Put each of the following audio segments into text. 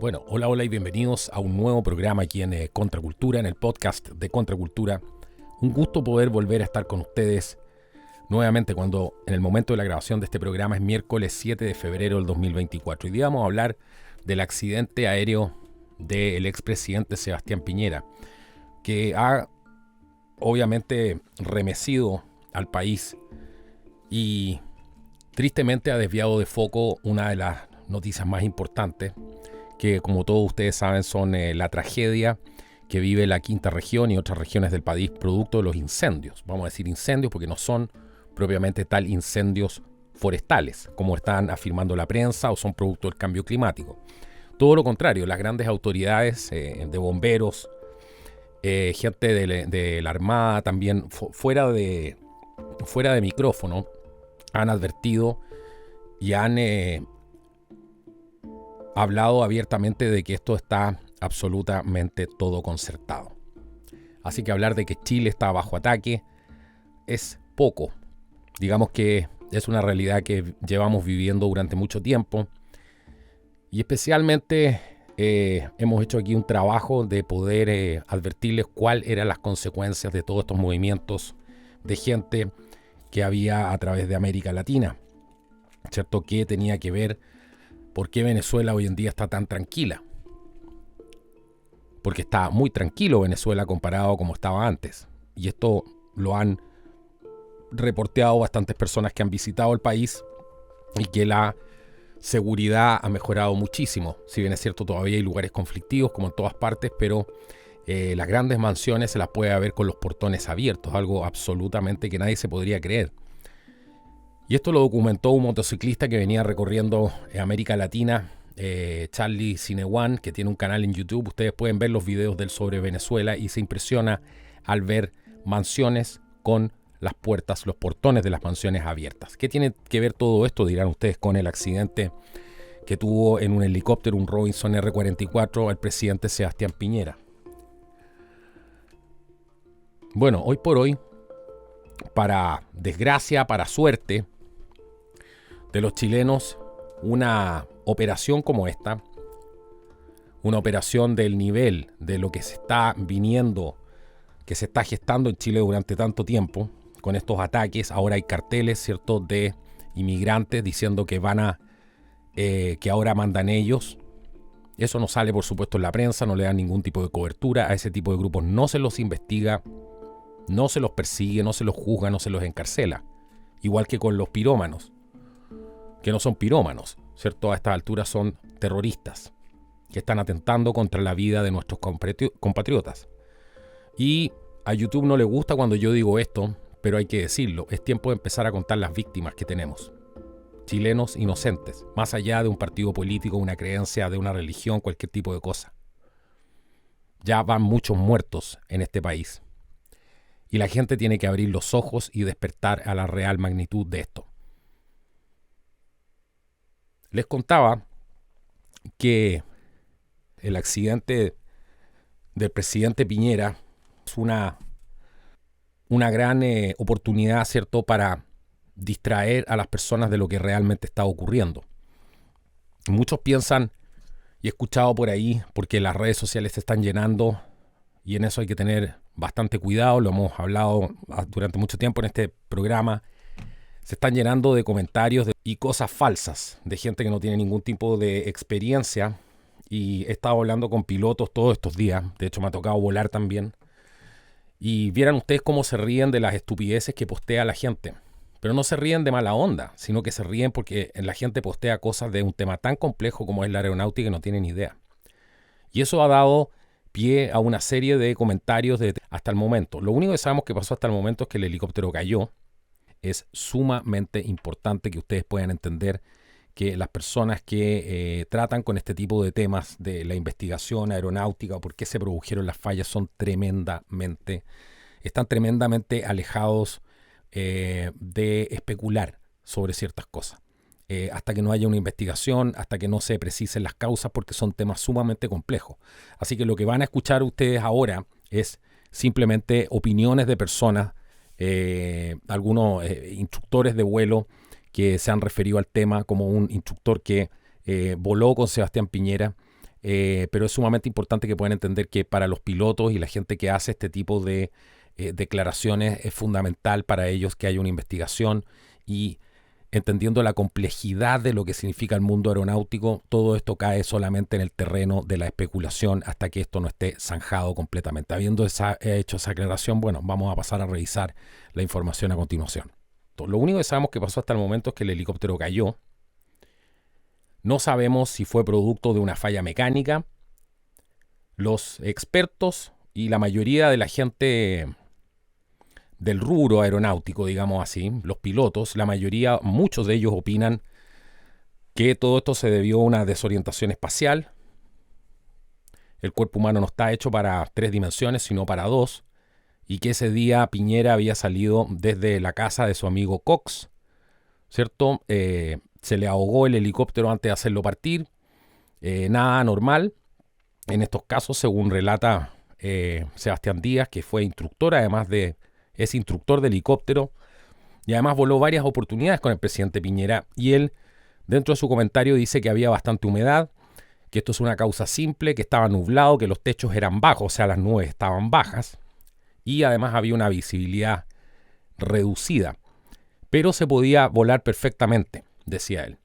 Bueno, hola y bienvenidos a un nuevo programa aquí en Contracultura, en el podcast de Contracultura. Un gusto poder volver a estar con ustedes nuevamente cuando en el momento de la grabación de este programa es miércoles 7 de febrero del 2024. Hoy día vamos a hablar del accidente aéreo del expresidente Sebastián Piñera, que ha obviamente remecido al país y tristemente ha desviado de foco una de las noticias más importantes, que como todos ustedes saben son la tragedia que vive la quinta región y otras regiones del país producto de los incendios. Vamos a decir incendios porque no son propiamente tal incendios forestales, como están afirmando la prensa, o son producto del cambio climático. Todo lo contrario, las grandes autoridades de bomberos, gente de la Armada también, fuera de micrófono, han advertido y han hablado abiertamente de que esto está absolutamente todo concertado. Así que hablar de que Chile está bajo ataque es poco. Digamos que es una realidad que llevamos viviendo durante mucho tiempo y especialmente hemos hecho aquí un trabajo de poder advertirles cuáles eran las consecuencias de todos estos movimientos de gente que había a través de América Latina, ¿cierto? Que tenía que ver por qué Venezuela hoy en día está tan tranquila. Porque está muy tranquilo Venezuela comparado a como estaba antes. Y esto lo han reporteado bastantes personas que han visitado el país y que la seguridad ha mejorado muchísimo. Si bien es cierto, todavía hay lugares conflictivos como en todas partes, pero las grandes mansiones se las puede ver con los portones abiertos, algo absolutamente que nadie se podría creer. Y esto lo documentó un motociclista que venía recorriendo América Latina, Charlie Cinewan, que tiene un canal en YouTube. Ustedes pueden ver los videos de él sobre Venezuela y se impresiona al ver mansiones con las puertas, los portones de las mansiones abiertas. ¿Qué tiene que ver todo esto, dirán ustedes, con el accidente que tuvo en un helicóptero, un Robinson R-44, el presidente Sebastián Piñera? Bueno, hoy por hoy, para desgracia, para suerte de los chilenos, una operación como esta, una operación del nivel de lo que se está viniendo, que se está gestando en Chile durante tanto tiempo, con estos ataques, ahora hay carteles, ¿cierto?, de inmigrantes diciendo que que ahora mandan ellos. Eso no sale, por supuesto, en la prensa, no le dan ningún tipo de cobertura. A ese tipo de grupos no se los investiga, no se los persigue, no se los juzga, no se los encarcela. Igual que con los pirómanos, que no son pirómanos, ¿cierto? A estas alturas son terroristas que están atentando contra la vida de nuestros compatriotas. Y a YouTube no le gusta cuando yo digo esto, pero hay que decirlo. Es tiempo de empezar a contar las víctimas que tenemos. Chilenos inocentes, más allá de un partido político, una creencia, de una religión, cualquier tipo de cosa. Ya van muchos muertos en este país. Y la gente tiene que abrir los ojos y despertar a la real magnitud de esto. Les contaba que el accidente del presidente Piñera es una gran oportunidad, ¿cierto?, para distraer a las personas de lo que realmente está ocurriendo. Muchos piensan, y he escuchado por ahí, porque las redes sociales se están llenando, y en eso hay que tener bastante cuidado, lo hemos hablado durante mucho tiempo en este programa, se están llenando de comentarios y cosas falsas de gente que no tiene ningún tipo de experiencia. Y he estado hablando con pilotos todos estos días, de hecho me ha tocado volar también, y vieran ustedes cómo se ríen de las estupideces que postea la gente. Pero no se ríen de mala onda, sino que se ríen porque la gente postea cosas de un tema tan complejo como es la aeronáutica y no tienen idea. Y eso ha dado pie a una serie de comentarios hasta el momento. Lo único que sabemos que pasó hasta el momento es que el helicóptero cayó. Es sumamente importante que ustedes puedan entender que las personas que tratan con este tipo de temas de la investigación aeronáutica o por qué se produjeron las fallas están tremendamente alejados de especular sobre ciertas cosas. Hasta que no haya una investigación, hasta que no se precisen las causas, porque son temas sumamente complejos. Así que lo que van a escuchar ustedes ahora es simplemente opiniones de personas, algunos instructores de vuelo que se han referido al tema, como un instructor que voló con Sebastián Piñera pero es sumamente importante que puedan entender que para los pilotos y la gente que hace este tipo de declaraciones es fundamental para ellos que haya una investigación y entendiendo la complejidad de lo que significa el mundo aeronáutico, todo esto cae solamente en el terreno de la especulación hasta que esto no esté zanjado completamente. Habiendo hecho esa aclaración, bueno, vamos a pasar a revisar la información a continuación. Lo único que sabemos que pasó hasta el momento es que el helicóptero cayó. No sabemos si fue producto de una falla mecánica. Los expertos y la mayoría de la gente del rubro aeronáutico, digamos así, los pilotos, la mayoría, muchos de ellos opinan que todo esto se debió a una desorientación espacial. El cuerpo humano no está hecho para 3 dimensiones, sino para 2, y que ese día Piñera había salido desde la casa de su amigo Cox, ¿cierto? Se le ahogó el helicóptero antes de hacerlo partir, nada normal. En estos casos, según relata Sebastián Díaz, que fue instructor, además de es instructor de helicóptero y además voló varias oportunidades con el presidente Piñera, y él dentro de su comentario dice que había bastante humedad, que esto es una causa simple, que estaba nublado, que los techos eran bajos, o sea, las nubes estaban bajas y además había una visibilidad reducida, pero se podía volar perfectamente, decía él.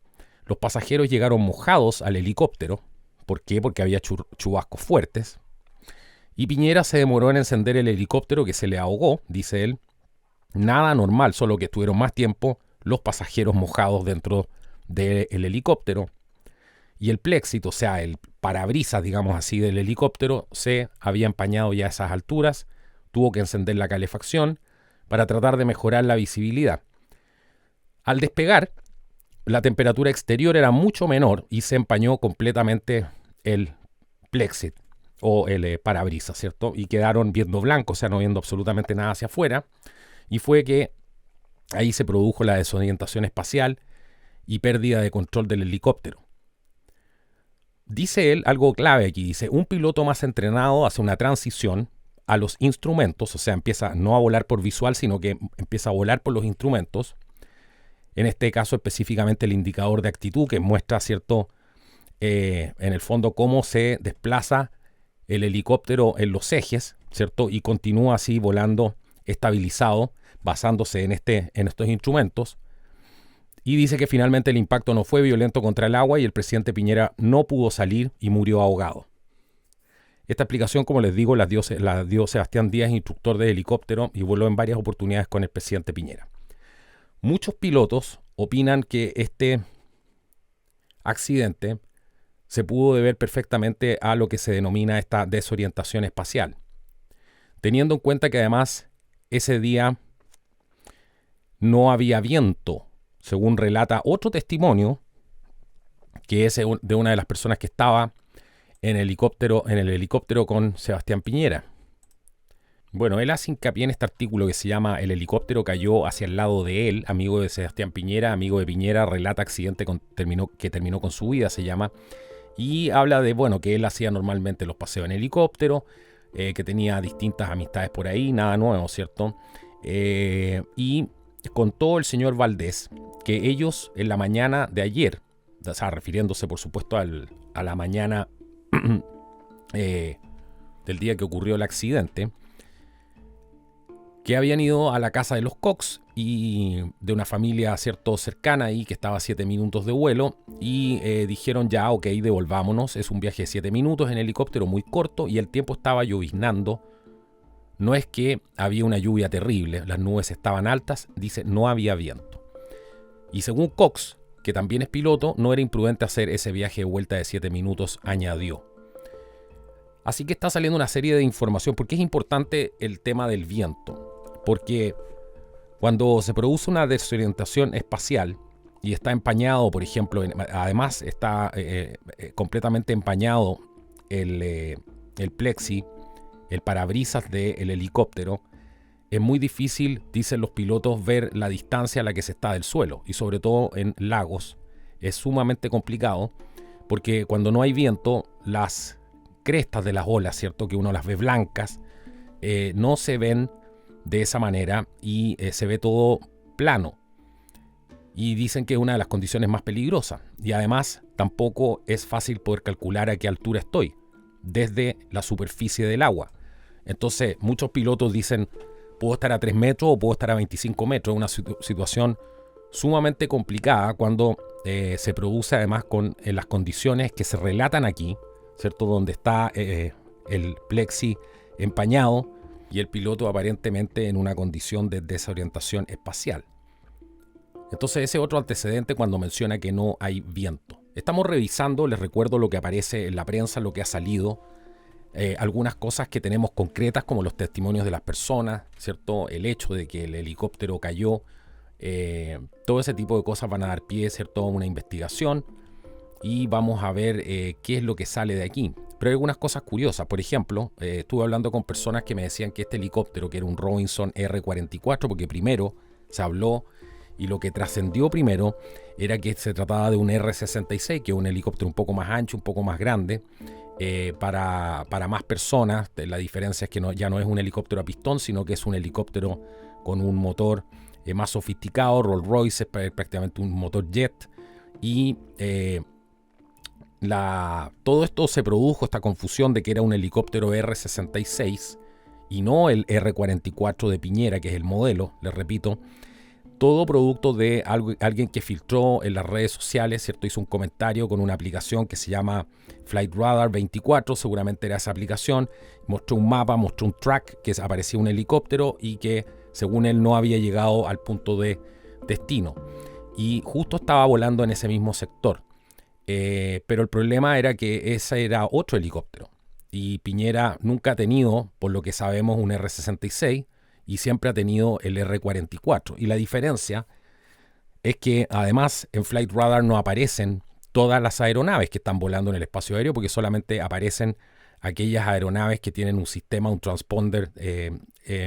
Los pasajeros llegaron mojados al helicóptero. ¿Por qué? Porque había chubascos fuertes. Y Piñera se demoró en encender el helicóptero, que se le ahogó, dice él. Nada normal, solo que estuvieron más tiempo los pasajeros mojados dentro del helicóptero. Y el pléxito, o sea, el parabrisas, digamos así, del helicóptero se había empañado ya a esas alturas. Tuvo que encender la calefacción para tratar de mejorar la visibilidad. Al despegar, la temperatura exterior era mucho menor y se empañó completamente el plexit o el parabrisas, ¿cierto? Y quedaron viendo blanco, o sea, no viendo absolutamente nada hacia afuera. Y fue que ahí se produjo la desorientación espacial y pérdida de control del helicóptero. Dice él algo clave aquí, dice, un piloto más entrenado hace una transición a los instrumentos, o sea, empieza no a volar por visual, sino que empieza a volar por los instrumentos. En este caso específicamente el indicador de actitud que muestra, ¿cierto? En el fondo cómo se desplaza el helicóptero en los ejes, ¿cierto? Y continúa así volando estabilizado, basándose en estos instrumentos. Y dice que finalmente el impacto no fue violento contra el agua y el presidente Piñera no pudo salir y murió ahogado. Esta explicación, como les digo, la dio Sebastián Díaz, instructor de helicóptero, y voló en varias oportunidades con el presidente Piñera. Muchos pilotos opinan que este accidente se pudo deber perfectamente a lo que se denomina esta desorientación espacial, teniendo en cuenta que además ese día no había viento, según relata otro testimonio, que es de una de las personas que estaba en el helicóptero con Sebastián Piñera. Bueno, él hace hincapié en este artículo que se llama El helicóptero cayó hacia el lado de él, amigo de Sebastián Piñera, amigo de Piñera, relata accidente que terminó con su vida, se llama, y habla de, bueno, que él hacía normalmente los paseos en helicóptero, que tenía distintas amistades por ahí, nada nuevo, ¿cierto? Y contó el señor Valdés que ellos en la mañana de ayer, o sea, refiriéndose por supuesto a la mañana del día que ocurrió el accidente, que habían ido a la casa de los Cox y de una familia cierto cercana ahí que estaba a 7 minutos de vuelo y dijeron ya, ok, devolvámonos, es un viaje de 7 minutos en helicóptero muy corto y el tiempo estaba lloviznando. No es que había una lluvia terrible, las nubes estaban altas, dice, no había viento. Y según Cox, que también es piloto, no era imprudente hacer ese viaje de vuelta de 7 minutos, añadió. Así que está saliendo una serie de información, porque es importante el tema del viento. Porque cuando se produce una desorientación espacial y está empañado, por ejemplo, además está completamente empañado el plexi, el parabrisas del helicóptero, es muy difícil, dicen los pilotos, ver la distancia a la que se está del suelo. Y sobre todo en lagos es sumamente complicado porque cuando no hay viento, las crestas de las olas, ¿cierto? Que uno las ve blancas, no se ven de esa manera y se ve todo plano. y dicen que es una de las condiciones más peligrosas. Y además tampoco es fácil poder calcular a qué altura estoy desde la superficie del agua. Entonces muchos pilotos dicen, puedo estar a 3 metros o puedo estar a 25 metros. Es una situación sumamente complicada cuando se produce además en las condiciones que se relatan aquí, ¿cierto? Donde está el plexi empañado y el piloto aparentemente en una condición de desorientación espacial. Entonces ese otro antecedente cuando menciona que no hay viento. Estamos revisando, les recuerdo lo que aparece en la prensa, lo que ha salido, algunas cosas que tenemos concretas como los testimonios de las personas, ¿cierto? El hecho de que el helicóptero cayó, todo ese tipo de cosas van a dar pie, ¿cierto?, a una investigación y vamos a ver qué es lo que sale de aquí. Pero hay algunas cosas curiosas. Por ejemplo, estuve hablando con personas que me decían que este helicóptero, que era un Robinson R-44, porque primero se habló y lo que trascendió primero era que se trataba de un R-66, que es un helicóptero un poco más ancho, un poco más grande, para más personas. La diferencia es que ya no es un helicóptero a pistón, sino que es un helicóptero con un motor más sofisticado. Rolls Royce es prácticamente un motor jet. Y todo esto se produjo, esta confusión de que era un helicóptero R-66 y no el R-44 de Piñera, que es el modelo, les repito. Todo producto de alguien que filtró en las redes sociales, ¿cierto? Hizo un comentario con una aplicación que se llama Flight Radar 24, seguramente era esa aplicación. Mostró un mapa, mostró un track que aparecía un helicóptero y que según él no había llegado al punto de destino. Y justo estaba volando en ese mismo sector. Pero el problema era que ese era otro helicóptero. Y Piñera nunca ha tenido, por lo que sabemos, un R-66. Y siempre ha tenido el R-44. Y la diferencia es que además en Flight Radar no aparecen todas las aeronaves que están volando en el espacio aéreo, porque solamente aparecen aquellas aeronaves que tienen un sistema, un transponder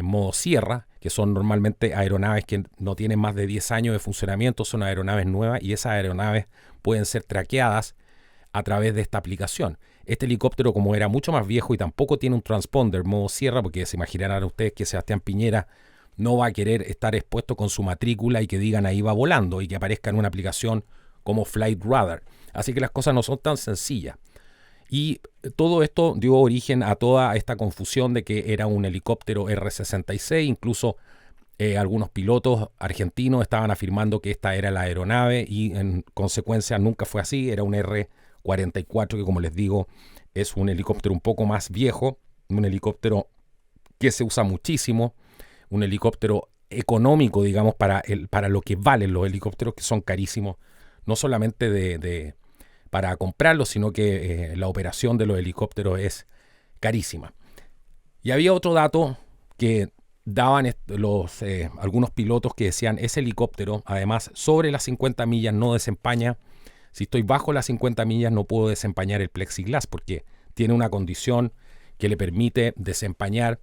modo sierra, que son normalmente aeronaves que no tienen más de 10 años de funcionamiento, son aeronaves nuevas y esas aeronaves pueden ser traqueadas a través de esta aplicación. Este helicóptero, como era mucho más viejo y tampoco tiene un transponder modo sierra, porque se imaginarán ustedes que Sebastián Piñera no va a querer estar expuesto con su matrícula y que digan ahí va volando y que aparezca en una aplicación como Flight Radar. Así que las cosas no son tan sencillas. Y todo esto dio origen a toda esta confusión de que era un helicóptero R-66. Incluso algunos pilotos argentinos estaban afirmando que esta era la aeronave y en consecuencia nunca fue así. Era un R-44 que, como les digo, es un helicóptero un poco más viejo, un helicóptero que se usa muchísimo, un helicóptero económico, digamos, para lo que valen los helicópteros, que son carísimos, no solamente para comprarlos, sino que la operación de los helicópteros es carísima. Y había otro dato que daban algunos pilotos que decían, ese helicóptero, además, sobre las 50 millas no desempaña. Si estoy bajo las 50 millas no puedo desempañar el plexiglass porque tiene una condición que le permite desempañar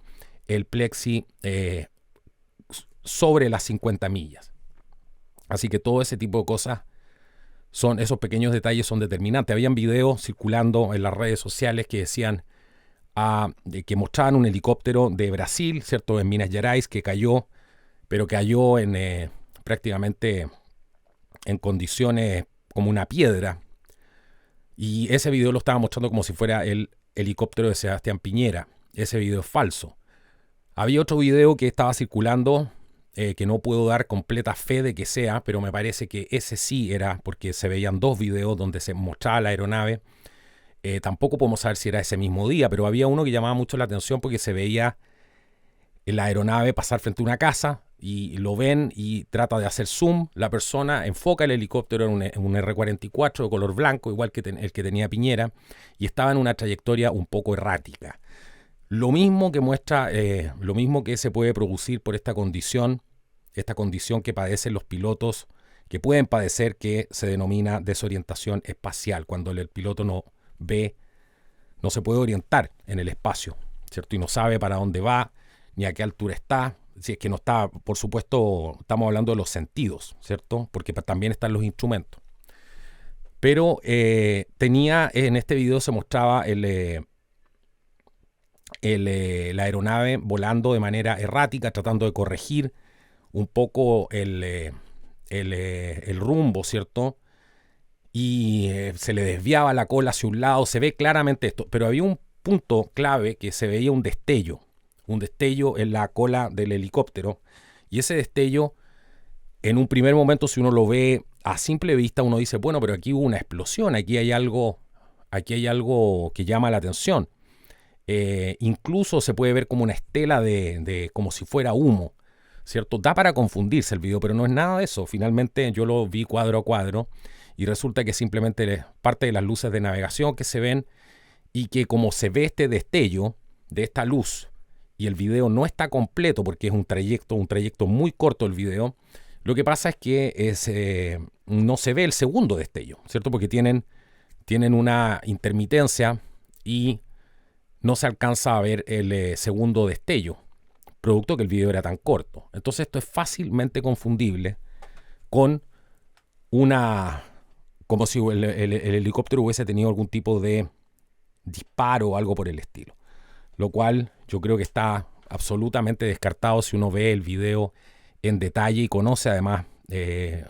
el plexi sobre las 50 millas. Así que todo ese tipo de cosas, esos pequeños detalles son determinantes. Habían videos circulando en las redes sociales que decían que mostraban un helicóptero de Brasil, ¿cierto?, en Minas Gerais, que cayó, pero cayó prácticamente en condiciones como una piedra. Y ese video lo estaba mostrando como si fuera el helicóptero de Sebastián Piñera. Ese video es falso. Había otro video que estaba circulando, que no puedo dar completa fe de que sea, pero me parece que ese sí era, porque se veían dos videos donde se mostraba la aeronave. Tampoco podemos saber si era ese mismo día, pero había uno que llamaba mucho la atención porque se veía la aeronave pasar frente a una casa y lo ven y trata de hacer zoom. La persona enfoca el helicóptero en un R-44 de color blanco, igual que el que tenía Piñera, y estaba en una trayectoria un poco errática. Lo mismo que muestra, lo mismo que se puede producir por esta condición que padecen los pilotos, que pueden padecer, que se denomina desorientación espacial, cuando el piloto no se puede orientar en el espacio, ¿cierto? Y no sabe para dónde va, ni a qué altura está. Si es que no está, por supuesto, estamos hablando de los sentidos, ¿cierto? Porque también están los instrumentos. Pero en este video se mostraba la aeronave volando de manera errática, tratando de corregir un poco el el rumbo, ¿cierto? Y se le desviaba la cola hacia un lado, se ve claramente esto, pero había un punto clave que se veía un destello en la cola del helicóptero, y ese destello, en un primer momento, si uno lo ve a simple vista, uno dice, bueno, pero aquí hubo una explosión, aquí hay algo que llama la atención. Incluso se puede ver como una estela como si fuera humo, ¿cierto? Da para confundirse el video, pero no es nada de eso. Finalmente yo lo vi cuadro a cuadro y resulta que simplemente parte de las luces de navegación que se ven, y que como se ve este destello de esta luz y el video no está completo porque es un trayecto muy corto el video, lo que pasa es que no se ve el segundo destello, ¿cierto? Porque tienen una intermitencia y no se alcanza a ver el segundo destello, producto que el video era tan corto. Entonces esto es fácilmente confundible con como si el helicóptero hubiese tenido algún tipo de disparo o algo por el estilo. Lo cual yo creo que está absolutamente descartado si uno ve el video en detalle y conoce además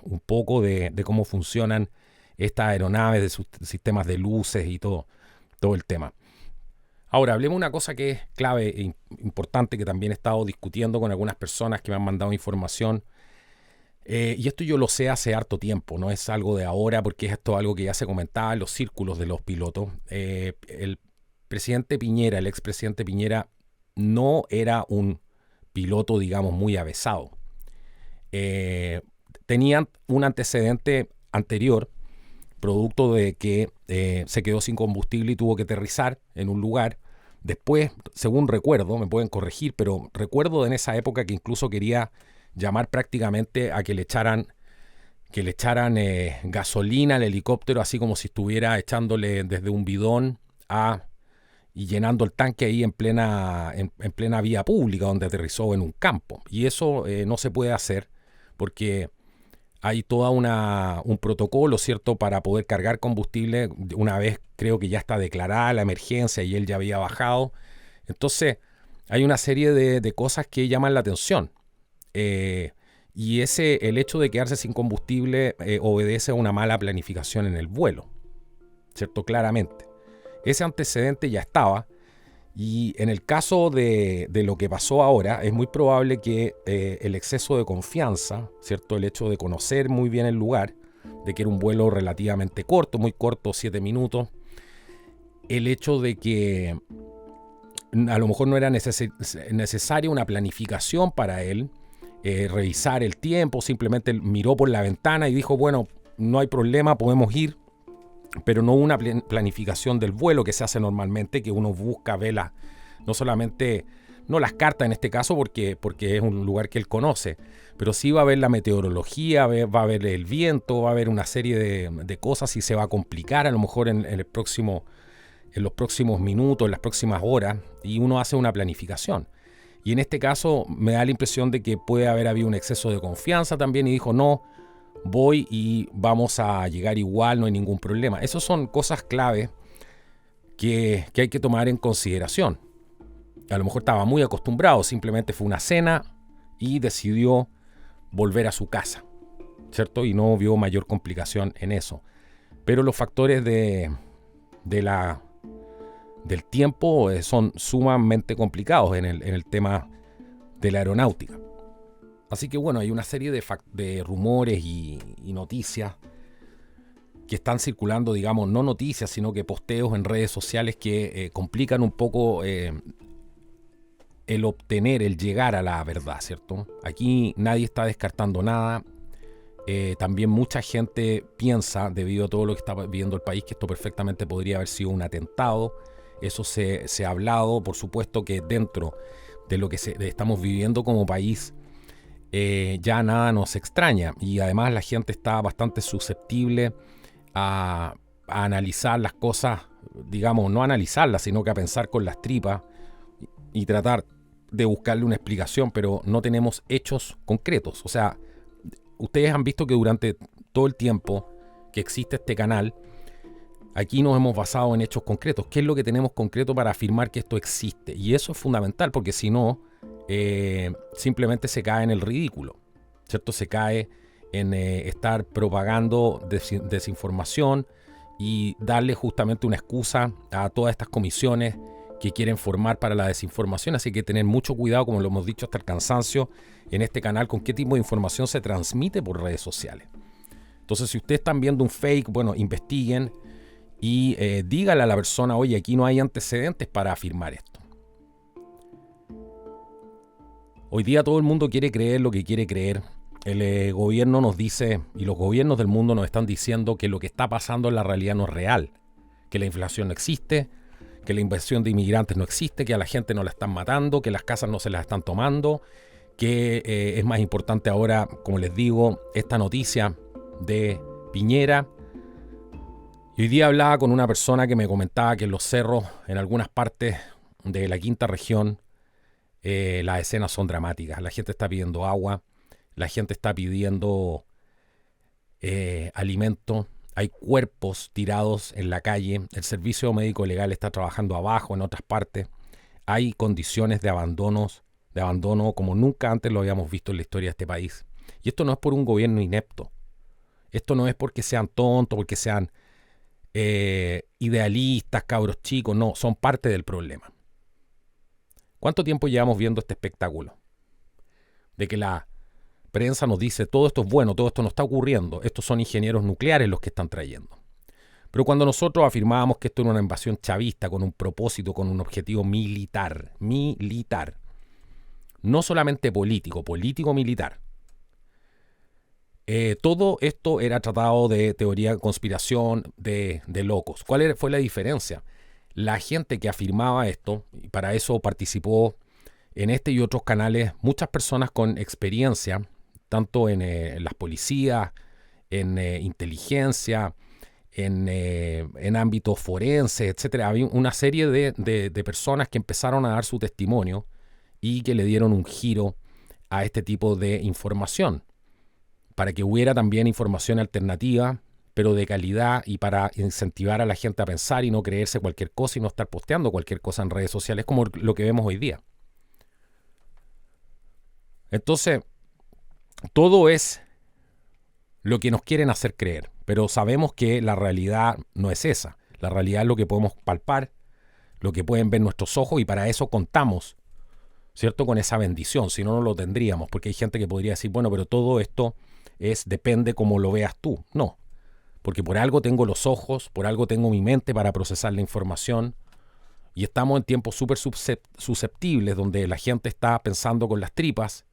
un poco de cómo funcionan estas aeronaves, de sus sistemas de luces y todo el tema. Ahora, hablemos de una cosa que es clave e importante, que también he estado discutiendo con algunas personas que me han mandado información. Y esto yo lo sé hace harto tiempo, no es algo de ahora, porque esto es algo que ya se comentaba en los círculos de los pilotos. El expresidente Piñera, no era un piloto, digamos, muy avesado. Tenían un antecedente anterior, producto de que se quedó sin combustible y tuvo que aterrizar en un lugar. Después, según recuerdo, me pueden corregir, pero recuerdo en esa época que incluso quería llamar prácticamente a que le echaran gasolina al helicóptero, así como si estuviera echándole desde un bidón y llenando el tanque ahí en plena vía pública, donde aterrizó en un campo. Y eso no se puede hacer porque hay todo un protocolo, ¿cierto?, para poder cargar combustible. Una vez creo que ya está declarada la emergencia y él ya había bajado. Entonces hay una serie de cosas que llaman la atención. Y el hecho de quedarse sin combustible obedece a una mala planificación en el vuelo, ¿cierto? Claramente. Ese antecedente ya estaba, y en el caso de lo que pasó ahora, es muy probable que el exceso de confianza, ¿cierto? El hecho de conocer muy bien el lugar, de que era un vuelo relativamente corto, muy corto, 7 minutos, el hecho de que a lo mejor no era necesaria una planificación para él, revisar el tiempo, simplemente miró por la ventana y dijo, bueno, no hay problema, podemos ir, pero no una planificación del vuelo que se hace normalmente, que uno busca, ve no solamente, no las cartas en este caso, porque es un lugar que él conoce, pero sí va a ver la meteorología, va a ver el viento, va a ver una serie de cosas, y se va a complicar a lo mejor en los próximos minutos, en las próximas horas, y uno hace una planificación. Y en este caso me da la impresión de que puede haber habido un exceso de confianza también, y dijo, no, voy y vamos a llegar igual, no hay ningún problema. Esas son cosas clave que hay que tomar en consideración. A lo mejor estaba muy acostumbrado, simplemente fue una cena y decidió volver a su casa, ¿cierto? Y no vio mayor complicación en eso. Pero los factores del tiempo son sumamente complicados en el tema de la aeronáutica. Así que bueno, hay una serie de rumores y noticias que están circulando, digamos, no noticias, sino que posteos en redes sociales que complican un poco el llegar a la verdad, ¿cierto? Aquí nadie está descartando nada. También mucha gente piensa, debido a todo lo que está viviendo el país, que esto perfectamente podría haber sido un atentado. Eso se ha hablado, por supuesto que dentro de lo que estamos viviendo como país, ya nada nos extraña, y además la gente está bastante susceptible a analizar las cosas, digamos, no analizarlas, sino que a pensar con las tripas y tratar de buscarle una explicación, pero no tenemos hechos concretos. O sea, ustedes han visto que durante todo el tiempo que existe este canal, aquí nos hemos basado en hechos concretos. ¿Qué es lo que tenemos concreto para afirmar que esto existe? Y eso es fundamental, porque si no, simplemente se cae en el ridículo, ¿cierto? Se cae en estar propagando desinformación y darle justamente una excusa a todas estas comisiones que quieren formar para la desinformación. Así que tener mucho cuidado, como lo hemos dicho hasta el cansancio en este canal, con qué tipo de información se transmite por redes sociales. Entonces, si ustedes están viendo un fake, bueno, investiguen y dígale a la persona, oye, aquí no hay antecedentes para afirmar esto. Hoy día todo el mundo quiere creer lo que quiere creer. El gobierno nos dice, y los gobiernos del mundo nos están diciendo que lo que está pasando en la realidad no es real, que la inflación no existe, que la invasión de inmigrantes no existe, que a la gente no la están matando, que las casas no se las están tomando, que es más importante ahora, como les digo, esta noticia de Piñera. Y hoy día hablaba con una persona que me comentaba que en los cerros, en algunas partes de la quinta región, las escenas son dramáticas. La gente está pidiendo agua, la gente está pidiendo alimento. Hay cuerpos tirados en la calle. El servicio médico legal está trabajando abajo en otras partes. Hay condiciones de abandono como nunca antes lo habíamos visto en la historia de este país. Y esto no es por un gobierno inepto. Esto no es porque sean tontos, porque sean idealistas, cabros chicos. No, son parte del problema. ¿Cuánto tiempo llevamos viendo este espectáculo? De que la prensa nos dice, todo esto es bueno, todo esto no está ocurriendo. Estos son ingenieros nucleares los que están trayendo. Pero cuando nosotros afirmábamos que esto era una invasión chavista con un propósito, con un objetivo militar, no solamente político-militar, todo esto era tratado de teoría de conspiración de locos. ¿Cuál fue la diferencia? La gente que afirmaba esto, y para eso participó en este y otros canales, muchas personas con experiencia, tanto en las policías, en inteligencia, en ámbitos forenses, etcétera. Había una serie de personas que empezaron a dar su testimonio y que le dieron un giro a este tipo de información, para que hubiera también información alternativa, pero de calidad, y para incentivar a la gente a pensar y no creerse cualquier cosa y no estar posteando cualquier cosa en redes sociales como lo que vemos hoy día. Entonces, todo es lo que nos quieren hacer creer, pero sabemos que la realidad no es esa. La realidad es lo que podemos palpar, lo que pueden ver nuestros ojos, y para eso contamos, ¿cierto?, con esa bendición. Si no, no lo tendríamos, porque hay gente que podría decir, bueno, pero todo esto depende cómo lo veas tú. No, porque por algo tengo los ojos, por algo tengo mi mente para procesar la información, y estamos en tiempos súper susceptibles donde la gente está pensando con las tripas,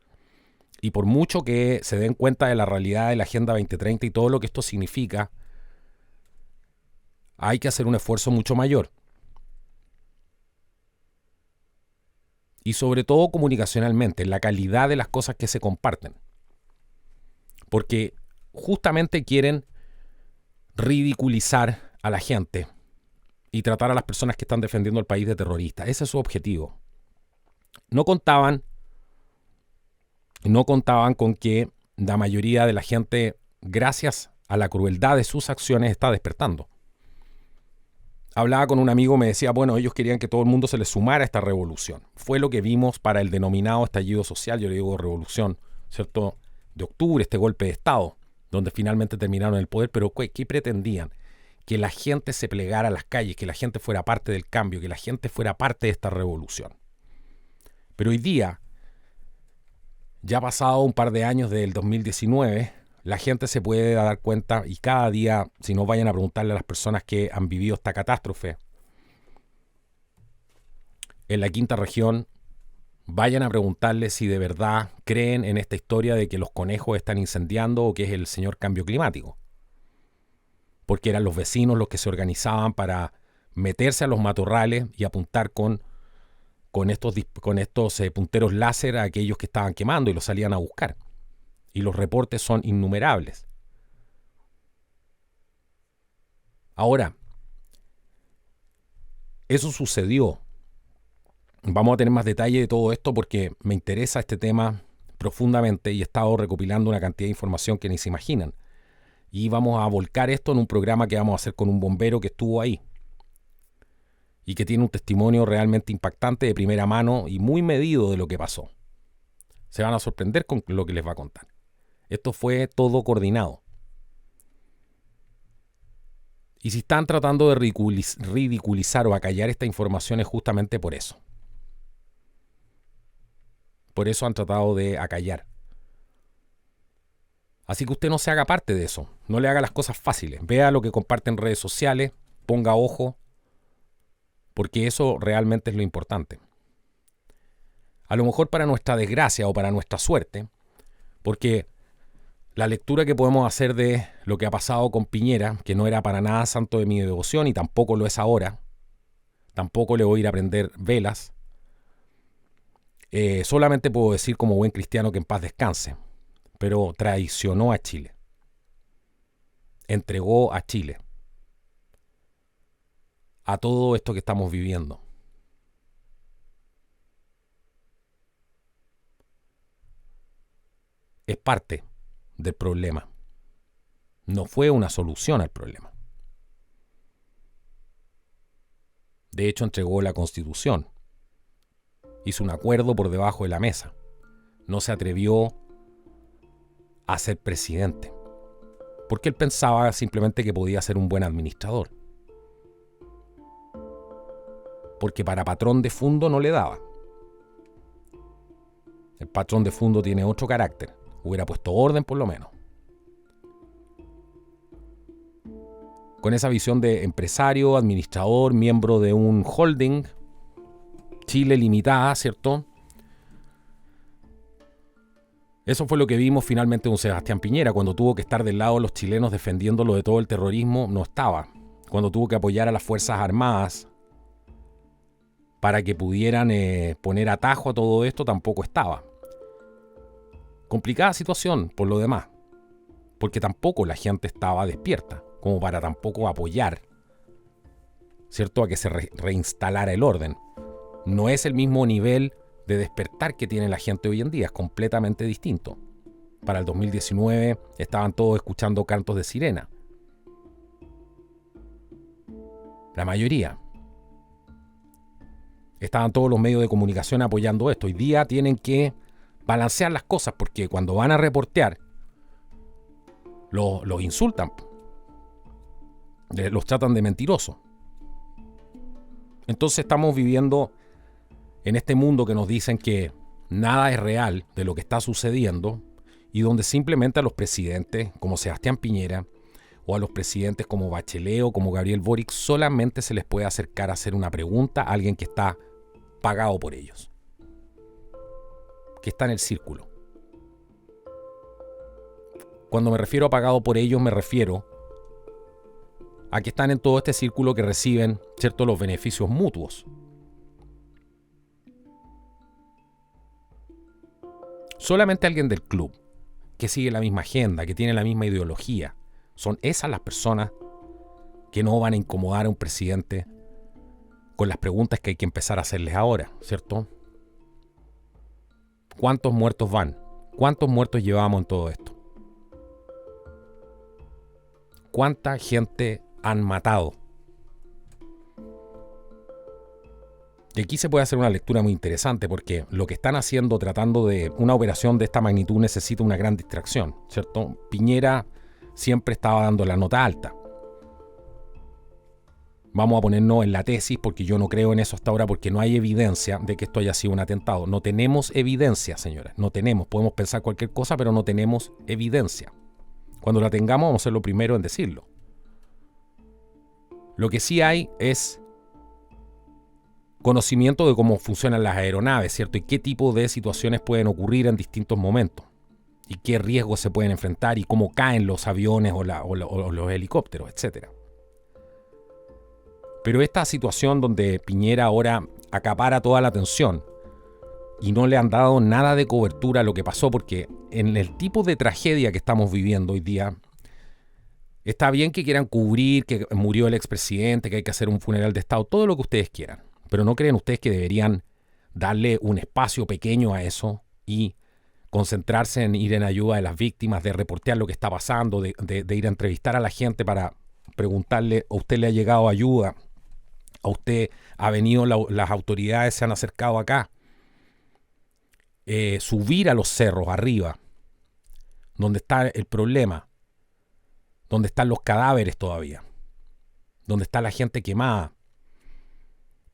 y por mucho que se den cuenta de la realidad de la Agenda 2030 y todo lo que esto significa, hay que hacer un esfuerzo mucho mayor. Y sobre todo comunicacionalmente, la calidad de las cosas que se comparten. Porque justamente quieren ridiculizar a la gente y tratar a las personas que están defendiendo el país de terroristas. Ese es su objetivo. No contaban con que la mayoría de la gente, gracias a la crueldad de sus acciones, está despertando. Hablaba con un amigo, me decía, bueno, ellos querían que todo el mundo se les sumara a esta revolución. Fue lo que vimos para el denominado estallido social, yo le digo revolución, ¿cierto?, de octubre, este golpe de Estado, donde finalmente terminaron el poder. Pero ¿qué pretendían? Que la gente se plegara a las calles, que la gente fuera parte del cambio, que la gente fuera parte de esta revolución. Pero hoy día, ya ha pasado un par de años del 2019, la gente se puede dar cuenta, y cada día, si no, vayan a preguntarle a las personas que han vivido esta catástrofe en la quinta región, vayan a preguntarle si de verdad creen en esta historia de que los conejos están incendiando o que es el señor cambio climático. Porque eran los vecinos los que se organizaban para meterse a los matorrales y apuntar con estos punteros láser a aquellos que estaban quemando, y los salían a buscar. Y los reportes son innumerables. Ahora, eso sucedió. Vamos a tener más detalle de todo esto porque me interesa este tema profundamente y he estado recopilando una cantidad de información que ni se imaginan. Y vamos a volcar esto en un programa que vamos a hacer con un bombero que estuvo ahí y que tiene un testimonio realmente impactante de primera mano y muy medido de lo que pasó. Se van a sorprender con lo que les va a contar. Esto fue todo coordinado. Y si están tratando de ridiculizar o acallar esta información es justamente por eso. Por eso han tratado de acallar. Así que usted no se haga parte de eso. No le haga las cosas fáciles. Vea lo que comparte en redes sociales. Ponga ojo. Porque eso realmente es lo importante. A lo mejor para nuestra desgracia o para nuestra suerte. Porque la lectura que podemos hacer de lo que ha pasado con Piñera, que no era para nada santo de mi devoción y tampoco lo es ahora. Tampoco le voy a ir a prender velas. Solamente puedo decir como buen cristiano que en paz descanse. Pero traicionó a Chile. Entregó a Chile a todo esto que estamos viviendo. Es parte del problema. No fue una solución al problema. De hecho, entregó la Constitución. Hizo un acuerdo por debajo de la mesa. No se atrevió a ser presidente. Porque él pensaba simplemente que podía ser un buen administrador. Porque para patrón de fondo no le daba. El patrón de fondo tiene otro carácter. Hubiera puesto orden por lo menos. Con esa visión de empresario, administrador, miembro de un holding, Chile Limitada, ¿cierto? Eso fue lo que vimos finalmente con Sebastián Piñera. Cuando tuvo que estar del lado de los chilenos defendiéndolo de todo el terrorismo, no estaba. Cuando tuvo que apoyar a las Fuerzas Armadas para que pudieran poner atajo a todo esto, tampoco estaba. Complicada situación por lo demás, porque tampoco la gente estaba despierta, como para tampoco apoyar, ¿cierto?, a que se reinstalara el orden. No es el mismo nivel de despertar que tiene la gente hoy en día, es completamente distinto. Para el 2019 estaban todos escuchando cantos de sirena. La mayoría. Estaban todos los medios de comunicación apoyando esto. Hoy día tienen que balancear las cosas porque cuando van a reportear los insultan. Los tratan de mentirosos. Entonces estamos viviendo en este mundo que nos dicen que nada es real de lo que está sucediendo y donde simplemente a los presidentes como Sebastián Piñera o a los presidentes como Bachelet o como Gabriel Boric solamente se les puede acercar a hacer una pregunta a alguien que está pagado por ellos, que está en el círculo. Cuando me refiero a pagado por ellos me refiero a que están en todo este círculo que reciben, ¿cierto?, los beneficios mutuos. Solamente alguien del club, que sigue la misma agenda, que tiene la misma ideología, son esas las personas que no van a incomodar a un presidente con las preguntas que hay que empezar a hacerles ahora, ¿cierto? ¿Cuántos muertos van? ¿Cuántos muertos llevamos en todo esto? ¿Cuánta gente han matado? Y aquí se puede hacer una lectura muy interesante porque lo que están haciendo, tratando de una operación de esta magnitud, necesita una gran distracción, ¿cierto? Piñera siempre estaba dando la nota alta. Vamos a ponernos en la tesis porque yo no creo en eso hasta ahora porque no hay evidencia de que esto haya sido un atentado. No tenemos evidencia, señores. No tenemos. Podemos pensar cualquier cosa, pero no tenemos evidencia. Cuando la tengamos, vamos a ser lo primero en decirlo. Lo que sí hay es conocimiento de cómo funcionan las aeronaves, ¿cierto? Y qué tipo de situaciones pueden ocurrir en distintos momentos. Y qué riesgos se pueden enfrentar y cómo caen los aviones o los helicópteros, etc. Pero esta situación donde Piñera ahora acapara toda la atención y no le han dado nada de cobertura a lo que pasó, porque en el tipo de tragedia que estamos viviendo hoy día, está bien que quieran cubrir que murió el expresidente, que hay que hacer un funeral de Estado, todo lo que ustedes quieran. Pero ¿no creen ustedes que deberían darle un espacio pequeño a eso y concentrarse en ir en ayuda de las víctimas, de reportear lo que está pasando, de ir a entrevistar a la gente para preguntarle, ¿a usted le ha llegado ayuda? ¿A usted ha venido, las autoridades se han acercado acá? Subir a los cerros arriba, donde está el problema, donde están los cadáveres todavía, donde está la gente quemada,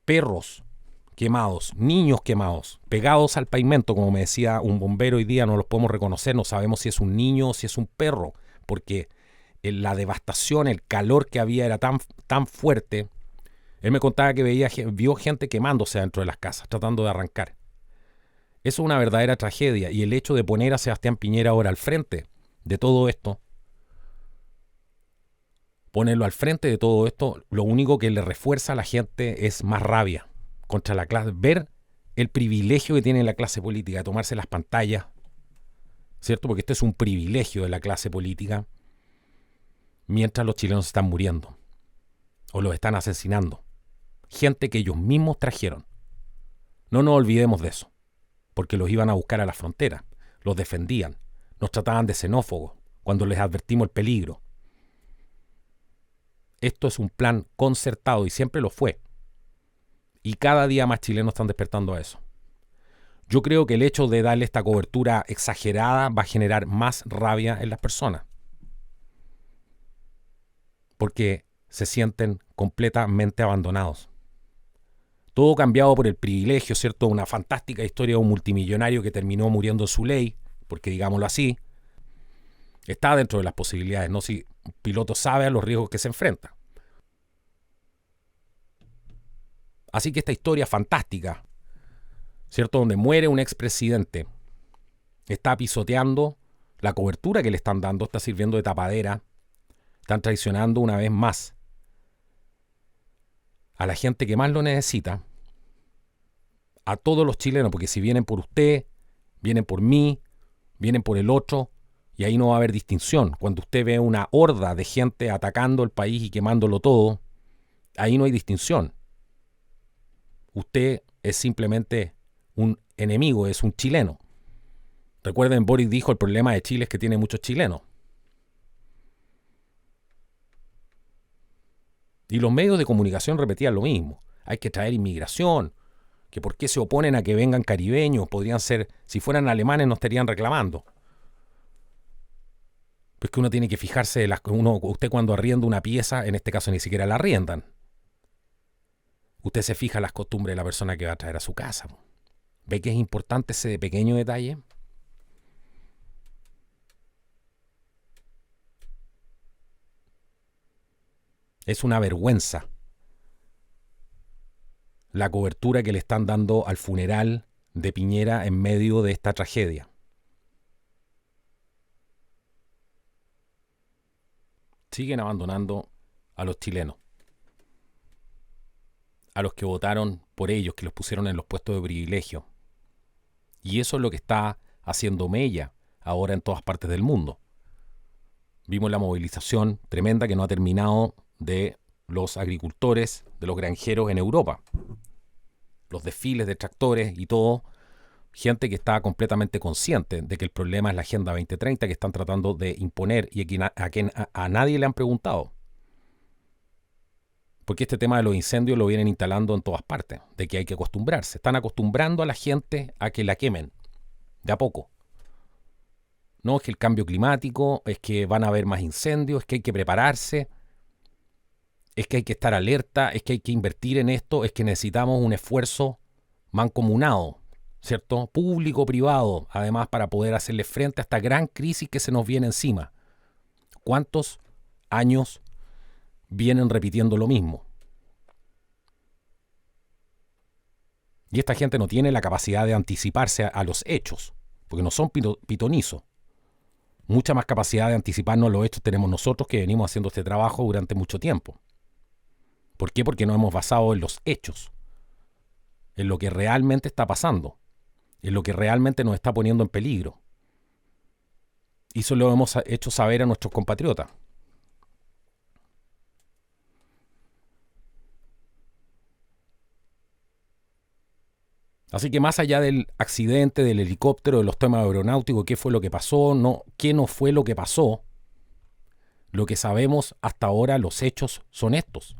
perros quemados, niños quemados, pegados al pavimento, como me decía un bombero hoy día, no los podemos reconocer, no sabemos si es un niño o si es un perro, porque la devastación, el calor que había era tan fuerte. Él me contaba que vio gente quemándose dentro de las casas, tratando de arrancar. Eso es una verdadera tragedia, y el hecho de poner a Sebastián Piñera ahora al frente de todo esto, ponerlo al frente de todo esto, lo único que le refuerza a la gente es más rabia contra la clase, ver el privilegio que tiene la clase política de tomarse las pantallas, ¿cierto? Porque esto es un privilegio de la clase política, mientras los chilenos están muriendo o los están asesinando. Gente que ellos mismos trajeron. No nos olvidemos de eso, porque los iban a buscar a la frontera, los defendían, nos trataban de xenófobos cuando les advertimos el peligro. Esto es un plan concertado y siempre lo fue. Y cada día más chilenos están despertando a eso. Yo creo que el hecho de darle esta cobertura exagerada va a generar más rabia en las personas. Porque se sienten completamente abandonados. Todo cambiado por el privilegio, ¿cierto? Una fantástica historia de un multimillonario que terminó muriendo en su ley, porque digámoslo así, está dentro de las posibilidades, ¿no? Si un piloto sabe a los riesgos que se enfrenta. Así que esta historia fantástica, ¿cierto? Donde muere un expresidente, está pisoteando la cobertura que le están dando, está sirviendo de tapadera, están traicionando una vez más a la gente que más lo necesita, a todos los chilenos, porque si vienen por usted, vienen por mí, vienen por el otro, y ahí no va a haber distinción. Cuando usted ve una horda de gente atacando el país y quemándolo todo, ahí no hay distinción. Usted es simplemente un enemigo, es un chileno. Recuerden, Boric dijo, el problema de Chile es que tiene muchos chilenos. Y los medios de comunicación repetían lo mismo. Hay que traer inmigración, que por qué se oponen a que vengan caribeños, podrían ser, si fueran alemanes no estarían reclamando. Pues que uno tiene que fijarse, usted cuando arrienda una pieza, en este caso ni siquiera la arriendan. Usted se fija en las costumbres de la persona que va a traer a su casa. ¿Ve que es importante ese pequeño detalle? Es una vergüenza la cobertura que le están dando al funeral de Piñera en medio de esta tragedia. Siguen abandonando a los chilenos, a los que votaron por ellos, que los pusieron en los puestos de privilegio. Y eso es lo que está haciendo mella ahora en todas partes del mundo. Vimos la movilización tremenda que no ha terminado de los agricultores, de los granjeros en Europa. Los desfiles de tractores y todo. Gente que está completamente consciente de que el problema es la Agenda 2030 que están tratando de imponer y a nadie le han preguntado. Porque este tema de los incendios lo vienen instalando en todas partes, de que hay que acostumbrarse. Están acostumbrando a la gente a que la quemen, de a poco. No, es que el cambio climático, es que van a haber más incendios, es que hay que prepararse, es que hay que estar alerta, es que hay que invertir en esto, es que necesitamos un esfuerzo mancomunado, ¿cierto? Público, privado, además para poder hacerle frente a esta gran crisis que se nos viene encima. ¿Cuántos años vienen repitiendo lo mismo? Y esta gente no tiene la capacidad de anticiparse a los hechos, porque no son pitonizos. Mucha más capacidad de anticiparnos a los hechos tenemos nosotros que venimos haciendo este trabajo durante mucho tiempo. ¿Por qué? Porque nos hemos basado en los hechos, en lo que realmente está pasando, en lo que realmente nos está poniendo en peligro. Y eso lo hemos hecho saber a nuestros compatriotas. Así que más allá del accidente, del helicóptero, de los temas aeronáuticos, qué fue lo que pasó, qué no fue lo que pasó, lo que sabemos hasta ahora, los hechos son estos.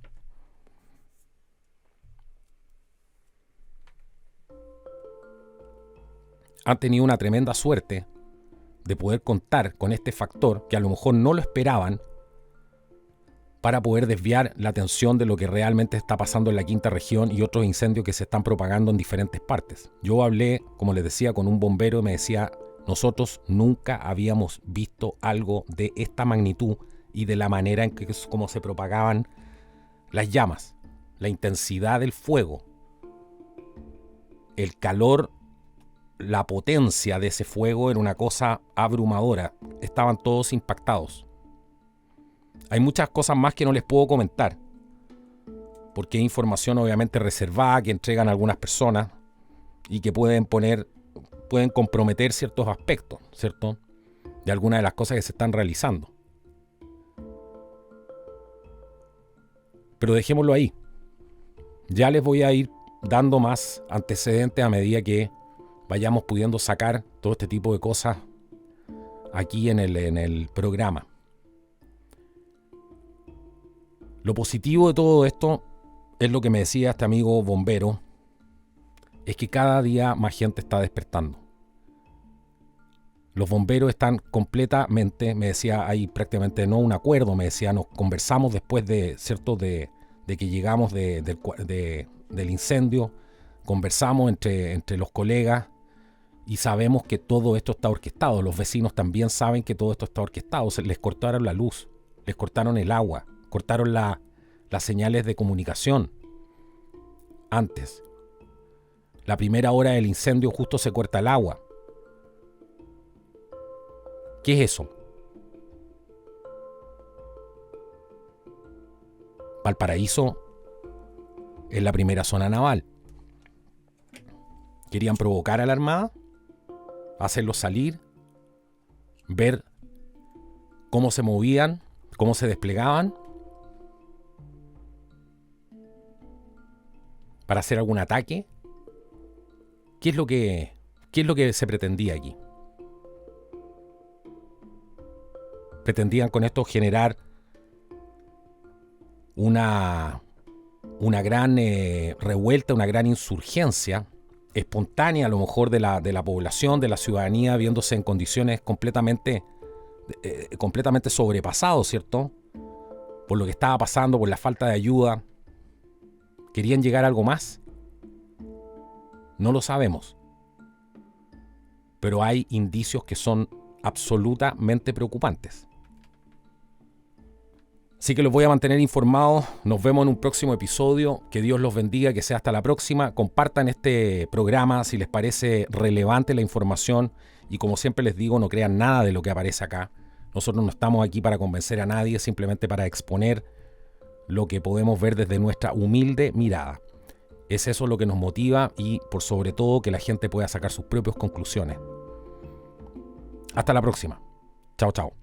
Han tenido una tremenda suerte de poder contar con este factor que a lo mejor no lo esperaban para poder desviar la atención de lo que realmente está pasando en la quinta región y otros incendios que se están propagando en diferentes partes. Yo hablé, como les decía, con un bombero y me decía, nosotros nunca habíamos visto algo de esta magnitud y de la manera en que cómo se propagaban las llamas, la intensidad del fuego, el calor, la potencia de ese fuego era una cosa abrumadora. Estaban todos impactados. Hay muchas cosas más que no les puedo comentar, porque es información obviamente reservada que entregan algunas personas y que pueden comprometer ciertos aspectos, ¿cierto? De algunas de las cosas que se están realizando. Pero dejémoslo ahí. Ya les voy a ir dando más antecedentes a medida que vayamos pudiendo sacar todo este tipo de cosas aquí en el programa. Lo positivo de todo esto es lo que me decía este amigo bombero, es que cada día más gente está despertando. Los bomberos están completamente, me decía, hay prácticamente no un acuerdo, me decía, nos conversamos después de, ¿cierto?, de que llegamos del incendio, conversamos entre los colegas y sabemos que todo esto está orquestado. Los vecinos también saben que todo esto está orquestado. Les cortaron la luz, les cortaron el agua, cortaron las señales de comunicación. Antes, la primera hora del incendio justo se corta el agua. ¿Qué es eso? Valparaíso es la primera zona naval. Querían provocar a la Armada, hacerlos salir, ver cómo se movían, cómo se desplegaban, para hacer algún ataque. ¿Qué es lo que se pretendía aquí? Pretendían con esto generar una gran revuelta, una gran insurgencia espontánea a lo mejor de la población, de la ciudadanía, viéndose en condiciones completamente sobrepasados, ¿cierto? Por lo que estaba pasando, por la falta de ayuda. ¿Querían llegar a algo más? No lo sabemos. Pero hay indicios que son absolutamente preocupantes. Así que los voy a mantener informados. Nos vemos en un próximo episodio. Que Dios los bendiga, que sea hasta la próxima. Compartan este programa si les parece relevante la información. Y como siempre les digo, no crean nada de lo que aparece acá. Nosotros no estamos aquí para convencer a nadie, simplemente para exponer lo que podemos ver desde nuestra humilde mirada. Es eso lo que nos motiva y, por sobre todo, que la gente pueda sacar sus propias conclusiones. Hasta la próxima. Chao, chao.